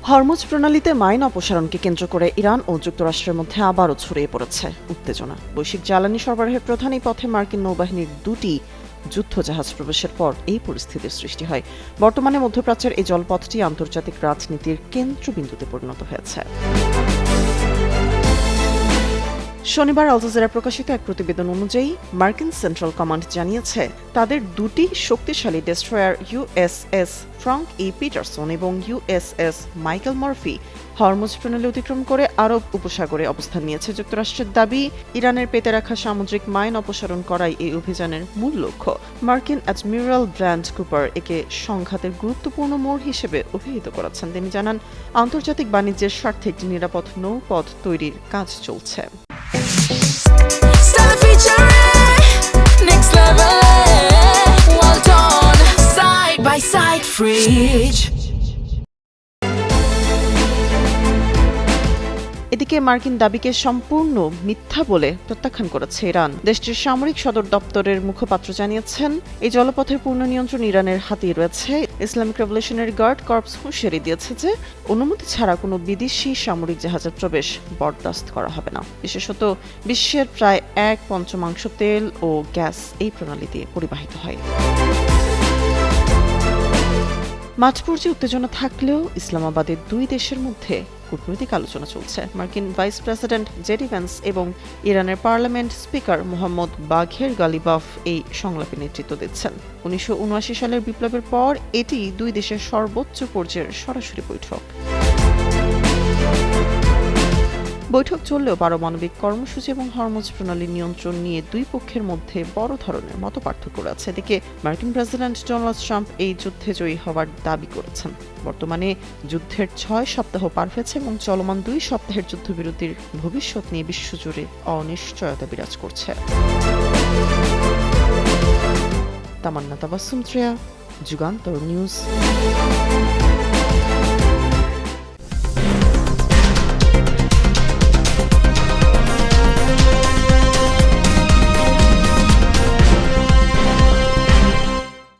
Hormuz প্রণালীতে mine অপসারণকে কেন্দ্র করে Iran ও যুক্তরাষ্ট্রের মধ্যে আবারও ছড়িয়ে পড়েছে উত্তেজনা। বৈশ্বিক জ্বালানি সরবরাহের প্রধান এই পথে মার্কিন নৌবাহিনীর দুটি যুদ্ধজাহাজ প্রবেশের পর এই পরিস্থিতির সৃষ্টি হয়। বর্তমানে মধ্যপ্রাচ্যের এই জলপথটি আন্তর্জাতিক রাজনীতির কেন্দ্রবিন্দুতে পরিণত হয়েছে। শনিবার আল জাজিরা প্রকাশিত এক প্রতিবেদন অনুযায়ী মার্কিন সেন্ট্রাল কমান্ড জানিয়েছে তাদের দুটি শক্তিশালী ডেস্ট্রয়ার ইউএসএস ফ্রাঙ্ক ই পিটারসন এবং ইউএসএস মাইকেল মার্ফি হরমুজ প্রণালী অতিক্রম করে আরব উপসাগরে অবস্থান নিয়েছে। যুক্তরাষ্ট্রের দাবি, ইরানের পেতে রাখা সামুদ্রিক মাইন অপসারণ করাই এই অভিযানের মূল লক্ষ্য। মার্কিন অ্যাডমিরাল ব্র্যান্ড কুপার একে সংঘাতের গুরুত্বপূর্ণ মোড় হিসেবে অভিহিত করেছেন। তিনি জানান, আন্তর্জাতিক বাণিজ্যের স্বার্থে একটি নিরাপদ নৌপথ তৈরির কাজ চলছে। Next level, well done, side by side fridge. এদিকে মার্কিন দাবিকে সম্পূর্ণ মিথ্যা বলে প্রত্যাখ্যান করেছে ইরান। দেশটির সামরিক সদর দপ্তরের মুখপাত্র জানিয়েছেন, এই জলপথের পূর্ণ নিয়ন্ত্রণ ইরানের হাতেই রয়েছে। ইসলামিক রেভলিউশনারি গার্ড কর্পস হুঁশিয়ারি দিয়েছে যে অনুমতি ছাড়া কোনো বিদেশি সামরিক জাহাজের প্রবেশ বরদাস্ত করা হবে না। বিশেষত বিশ্বের প্রায় 1/5 তেল ও গ্যাস এই প্রণালী দিয়ে পরিবাহিত হয়। মাঝপর্যায়ে উত্তেজনা থাকলেও ইসলামাবাদের দুই দেশের মধ্যে কূটনৈতিক আলোচনা চলছে। মার্কিন ভাইস প্রেসিডেন্ট জেডি ভ্যান্স এবং ইরানের পার্লামেন্ট স্পিকার মোহাম্মদ বাঘের গালিবাফ এই সংলাপে নেতৃত্ব দিচ্ছেন। 1979 সালের বিপ্লবের পর এটি দুই দেশের সর্বোচ্চ পর্যায়ের সরাসরি বৈঠক। বৈঠক চললেও পারমাণবিক কর্মসূচি এবং হরমুজ প্রণালী নিয়ন্ত্রণ নিয়ে দুই পক্ষের মধ্যে বড় ধরনের মতপার্থক্য রয়েছে। এদিকে মার্কিন প্রেসিডেন্ট ডোনাল্ড ট্রাম্প এই যুদ্ধে জয়ী হওয়ার দাবি করেছেন। বর্তমানে যুদ্ধের 6 সপ্তাহ পার হয়েছে এবং চলমান 2 সপ্তাহের যুদ্ধবিরতির ভবিষ্যৎ নিয়ে বিশ্বজুড়ে অনিশ্চয়তা বিরাজ করছে। তামান্না তাবাসসুম, যুগান্তর নিউজ।